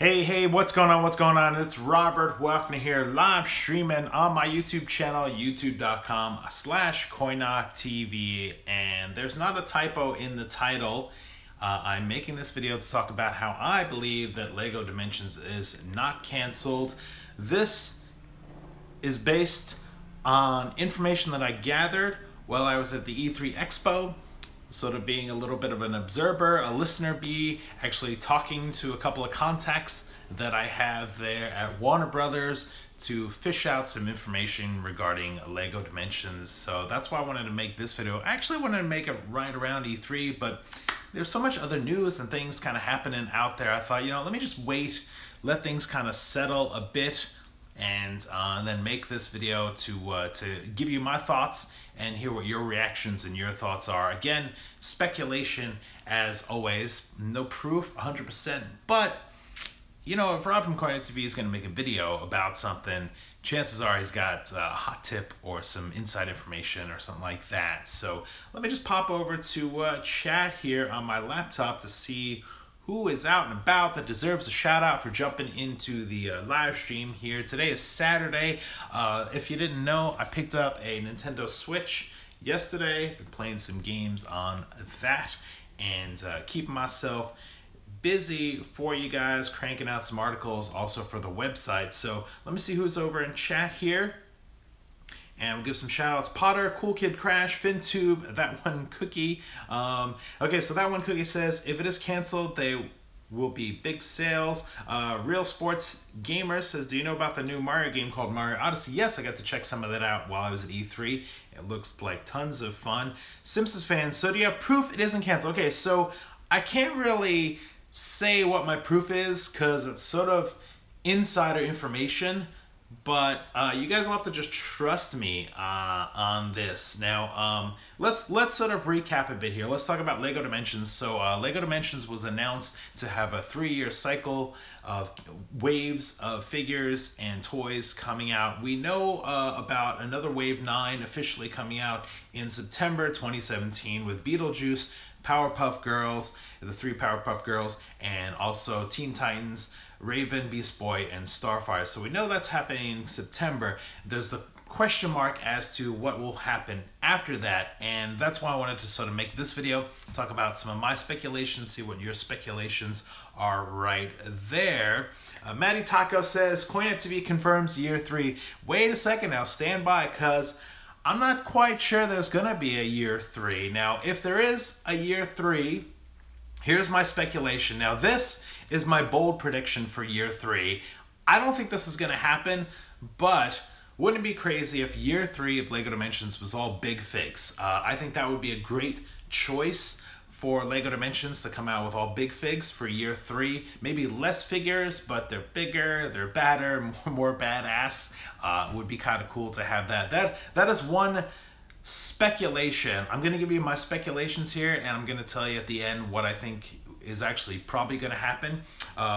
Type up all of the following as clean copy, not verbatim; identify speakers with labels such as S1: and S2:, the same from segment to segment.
S1: Hey, what's going on? What's going on? It's Robert. Welcome to here live streaming on my YouTube channel, youtube.com/CoinOpTV. And there's not a typo in the title. I'm making this video to talk about how I believe that LEGO Dimensions is not canceled. This is based on information that I gathered while I was at the E3 Expo. Sort of being a little bit of an observer, a listener bee, actually talking to a couple of contacts that I have there at Warner Brothers to fish out some information regarding LEGO Dimensions. So that's why I wanted to make this video. I actually wanted to make it right around E3, but there's so much other news and things kind of happening out there. I thought, let me just wait, let things kind of settle a bit, and then make this video to give you my thoughts and hear what your reactions and your thoughts are. Again, speculation as always, no proof 100%, but if Rob from CoinOpTV is going to make a video about something, chances are he's got a hot tip or some inside information or something like that. So let me just pop over to chat here on my laptop to see who is out and about that deserves a shout out for jumping into the live stream here. Today is Saturday. If you didn't know, I picked up a Nintendo Switch yesterday. Been playing some games on that and keeping myself busy for you guys, cranking out some articles also for the website. So let me see who's over in chat here. And we'll give some shout outs. Potter, Cool Kid Crash, FinTube, That One Cookie. Okay, so That One Cookie says, if it is canceled, they will be big sales. Real Sports Gamer says, do you know about the new Mario game called Mario Odyssey? Yes, I got to check some of that out while I was at E3. It looks like tons of fun. Simpsons fans, so do you have proof it isn't canceled? Okay, so I can't really say what my proof is because it's sort of insider information. But you guys will have to just trust me on this. Now, let's sort of recap a bit here. Let's talk about LEGO Dimensions. So LEGO Dimensions was announced to have a 3-year cycle of waves of figures and toys coming out. We know about another Wave 9 officially coming out in September 2017 with Beetlejuice, Powerpuff Girls, the 3 Powerpuff Girls, and also Teen Titans, Raven, Beast Boy, and Starfire. So we know that's happening in September. There's the question mark as to what will happen after that, and that's why I wanted to sort of make this video, talk about some of my speculations, see what your speculations are right there. Matty Taco says, CoinOpTV confirms year 3. Wait a second now, stand by, because I'm not quite sure there's gonna be a year 3. Now, if there is a year 3, here's my speculation. Now, this is my bold prediction for year 3. I don't think this is going to happen, but wouldn't it be crazy if year 3 of LEGO Dimensions was all big figs? I think that would be a great choice for LEGO Dimensions to come out with all big figs for year 3. Maybe less figures, but they're bigger, they're badder, more badass. Would be kind of cool to have that. That is one speculation. I'm going to give you my speculations here, and I'm going to tell you at the end what I think is actually probably going to happen.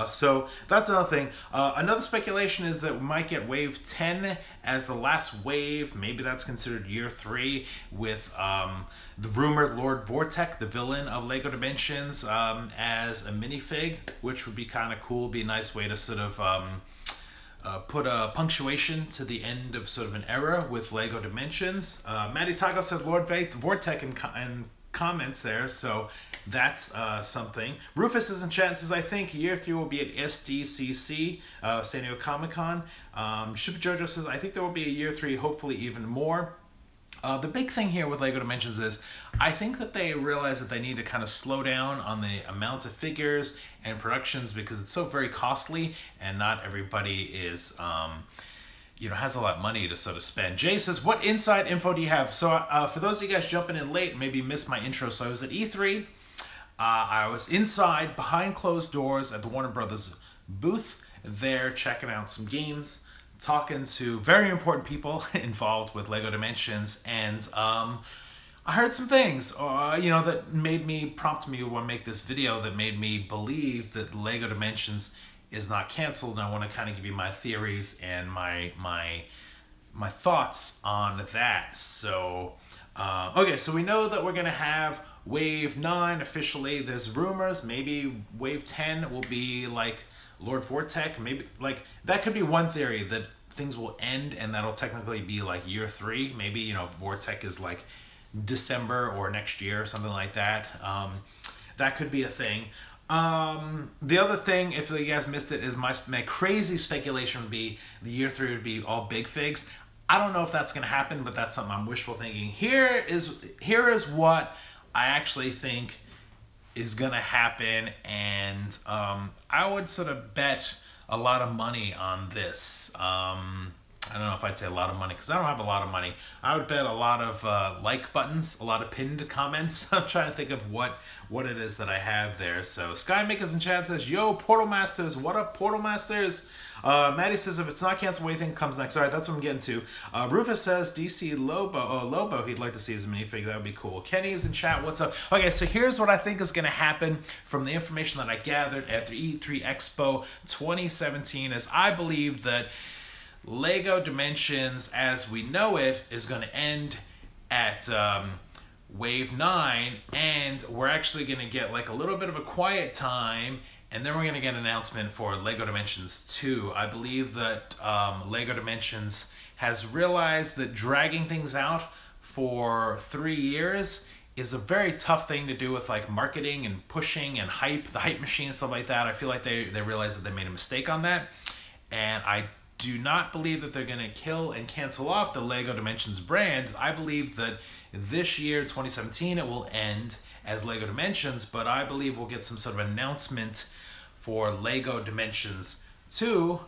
S1: So that's another thing. Another speculation is that we might get Wave 10 as the last wave. Maybe that's considered year 3 with the rumored Lord Vortek, the villain of LEGO Dimensions, as a minifig, which would be kind of cool. Be a nice way to sort of put a punctuation to the end of sort of an era with LEGO Dimensions. Matty Taco says Lord Vortek in comments there, so that's something. Rufus is in chat and says, I think year 3 will be at SDCC, San Diego Comic-Con. Super Jojo says, I think there will be a year 3, hopefully even more. The big thing here with LEGO Dimensions is I think that they realize that they need to kind of slow down on the amount of figures and productions because it's so very costly and not everybody is has a lot of money to sort of spend. Jay says, what inside info do you have? So for those of you guys jumping in late, maybe missed my intro. So I was at E3. I was inside behind closed doors at the Warner Brothers booth there, checking out some games, talking to very important people involved with LEGO Dimensions, and I heard some things, that made me prompt me to want to make this video, that made me believe that LEGO Dimensions is not canceled. And I want to kind of give you my theories and my thoughts on that. So, okay, so we know that we're gonna have Wave 9 officially, there's rumors, maybe Wave 10 will be like Lord Vortech. Maybe, like, that could be one theory, that things will end and that'll technically be like year 3. Maybe, you know, Vortech is like December or next year or something like that. That could be a thing. The other thing, if you guys missed it, is my crazy speculation would be the year 3 would be all big figs. I don't know if that's going to happen, but that's something I'm wishful thinking. Here is what I actually think is going to happen, and I would sort of bet a lot of money on this. I don't know if I'd say a lot of money, because I don't have a lot of money. I would bet a lot of like buttons, a lot of pinned comments. I'm trying to think of what it is that I have there. So Sky Makers in chat says, yo, Portal Masters, what up, Portal Masters? Maddie says, if it's not canceled, what do you think comes next? All right, that's what I'm getting to. Rufus says, DC Lobo, he'd like to see his minifig. That would be cool. Kenny is in chat. What's up? Okay, so here's what I think is going to happen from the information that I gathered at the E3 Expo 2017, is I believe that LEGO Dimensions, as we know it, is going to end at Wave 9, and we're actually going to get like a little bit of a quiet time, and then we're going to get an announcement for LEGO Dimensions 2. I believe that LEGO Dimensions has realized that dragging things out for 3 years is a very tough thing to do with like marketing and pushing and hype, the hype machine and stuff like that. I feel like they realized that they made a mistake on that, and I do not believe that they're going to kill and cancel off the LEGO Dimensions brand. I believe that this year, 2017, it will end as LEGO Dimensions, but I believe we'll get some sort of announcement for LEGO Dimensions 2,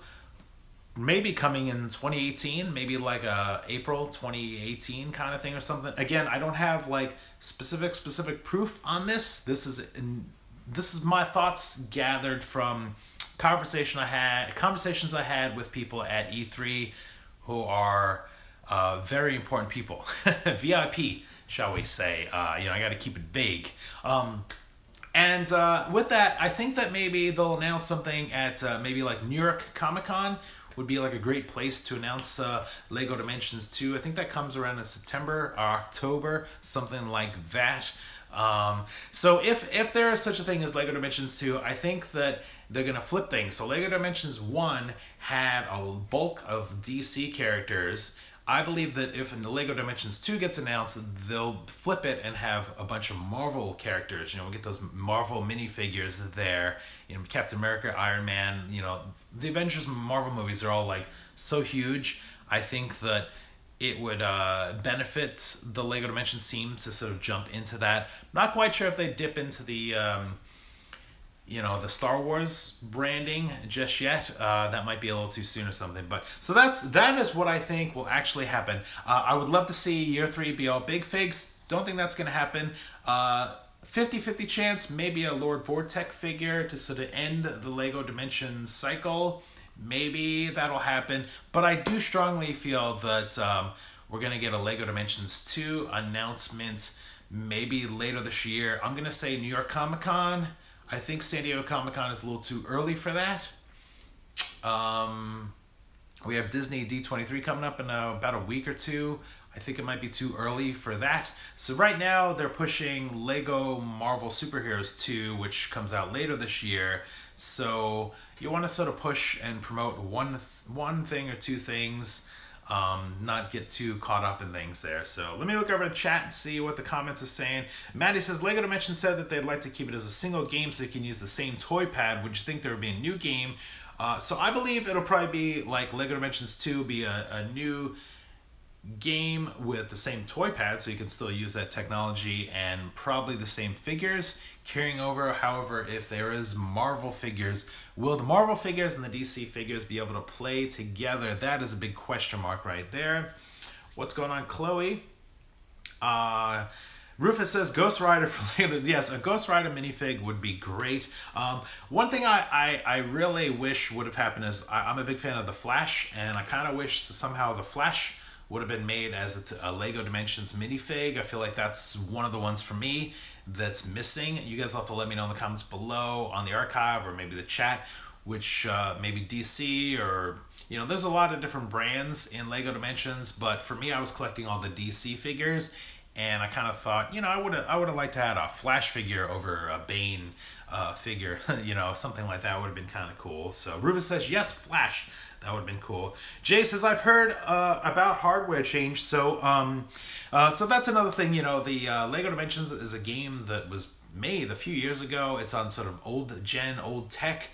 S1: maybe coming in 2018, maybe like a April 2018 kind of thing or something. Again, I don't have like specific proof on this. This is my thoughts gathered from conversations I had with people at E3 who are very important people, VIP, shall we say. You know, I got to keep it vague. And with that, I think that maybe they'll announce something at maybe like New York Comic-Con would be like a great place to announce LEGO Dimensions 2. I think that comes around in September or October, something like that. So if there is such a thing as LEGO Dimensions 2, I think that they're going to flip things. So LEGO Dimensions 1 had a bulk of DC characters. I believe that if the LEGO Dimensions 2 gets announced, they'll flip it and have a bunch of Marvel characters. You know, we'll get those Marvel minifigures there. You know, Captain America, Iron Man, you know, the Avengers Marvel movies are all like so huge. I think that it would benefit the LEGO Dimensions team to sort of jump into that. Not quite sure if they dip into the you know, the Star Wars branding just yet. That might be a little too soon or something. But so that is what I think will actually happen. I would love to see year 3 be all big figs. Don't think that's going to happen. 50-50 chance, maybe a Lord Vortech figure to sort of end the LEGO Dimensions cycle. Maybe that'll happen. But I do strongly feel that we're going to get a LEGO Dimensions 2 announcement maybe later this year. I'm going to say New York Comic-Con. I think San Diego Comic-Con is a little too early for that. We have Disney D23 coming up in about a week or two. I think it might be too early for that. So right now they're pushing LEGO Marvel Superheroes 2, which comes out later this year. So you want to sort of push and promote one thing or two things, not get too caught up in things there. So let me look over the chat and see what the comments are saying. Maddie says, LEGO Dimensions said that they'd like to keep it as a single game so you can use the same toy pad. Would you think there would be a new game? So I believe it'll probably be like LEGO Dimensions 2 be a new game with the same toy pad, so you can still use that technology, and probably the same figures carrying over. However, if there is Marvel figures, will the Marvel figures and the DC figures be able to play together? That is a big question mark right there. What's going on, Chloe? Rufus says Ghost Rider for later. Yes, a Ghost Rider minifig would be great. One thing I really wish would have happened is I'm a big fan of the Flash, and I kind of wish somehow the Flash would have been made as a LEGO Dimensions minifig. I feel like that's one of the ones for me that's missing. You guys will have to let me know in the comments below on the archive or maybe the chat, which maybe DC or, you know, there's a lot of different brands in LEGO Dimensions, but for me, I was collecting all the DC figures, and I kind of thought, you know, I would have liked to have a Flash figure over a Bane figure, you know, something like that would have been kind of cool. So Rufus says, yes, Flash. That would have been cool. Jay says, I've heard about hardware change. So so that's another thing, you know, the LEGO Dimensions is a game that was made a few years ago. It's on sort of old gen, old tech.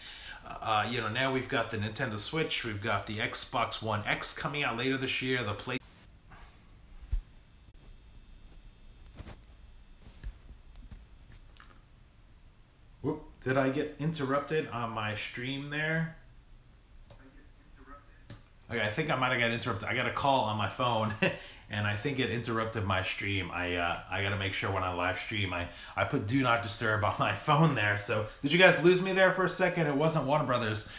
S1: You know, now we've got the Nintendo Switch, we've got the Xbox One X coming out later this year, the Play. Whoop, did I get interrupted on my stream there? Okay, I think I might have got interrupted. I got a call on my phone, and I think it interrupted my stream. I got to make sure when I live stream, I put Do Not Disturb on my phone there. So did you guys lose me there for a second? It wasn't Warner Brothers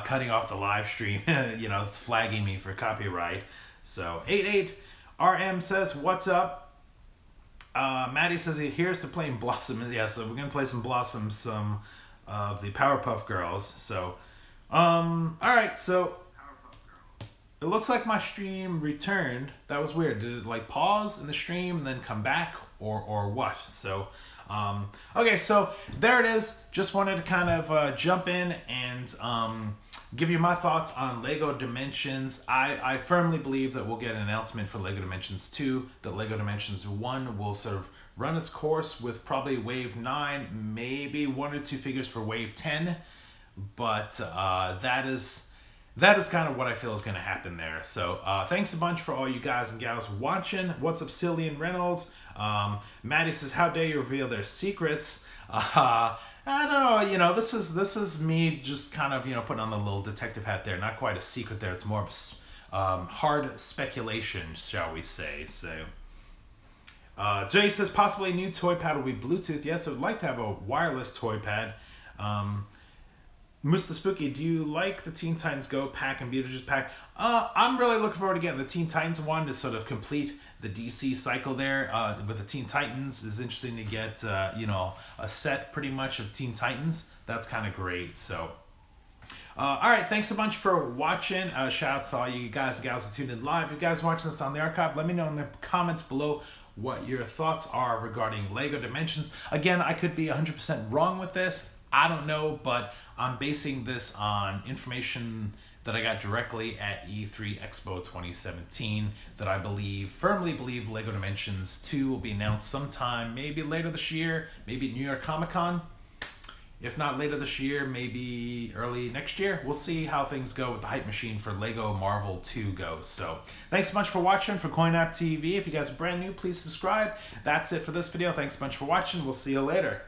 S1: cutting off the live stream, you know, it's flagging me for copyright. So 88RM says, what's up? Maddie says here's to playing Blossom. Yeah, so we're going to play some Blossom, some of the Powerpuff Girls. So, all right, so it looks like my stream returned. That was weird. Did it like pause in the stream and then come back or what? So, okay, so there it is. Just wanted to kind of jump in and give you my thoughts on LEGO Dimensions. I firmly believe that we'll get an announcement for LEGO Dimensions 2, that LEGO Dimensions 1 will sort of run its course with probably Wave 9, maybe 1 or 2 figures for Wave 10, but that is kind of what I feel is going to happen there. So thanks a bunch for all you guys and gals watching. What's up, Cillian Reynolds? Maddie says, how dare you reveal their secrets? I don't know, you know, this is me just kind of, you know, putting on the little detective hat there. Not quite a secret there. It's more of hard speculation, shall we say. So Jay says, possibly a new toy pad will be Bluetooth. Yes, I would like to have a wireless toy pad. Mr. Spooky, do you like the Teen Titans Go pack and Beetlejuice pack? I'm really looking forward to getting the Teen Titans one to sort of complete the DC cycle there. With the Teen Titans, it's interesting to get, you know, a set pretty much of Teen Titans. That's kind of great. So, all right, thanks a bunch for watching. Shout out to all you guys and gals who tuned in live. If you guys are watching this on the archive, let me know in the comments below what your thoughts are regarding LEGO Dimensions. Again, I could be 100% wrong with this. I don't know, but I'm basing this on information that I got directly at E3 Expo 2017 that I firmly believe LEGO Dimensions 2 will be announced sometime, maybe later this year, maybe New York Comic Con. If not later this year, maybe early next year. We'll see how things go with the hype machine for LEGO Marvel 2 goes. So thanks so much for watching for CoinOpTV. If you guys are brand new, please subscribe. That's it for this video. Thanks so much for watching. We'll see you later.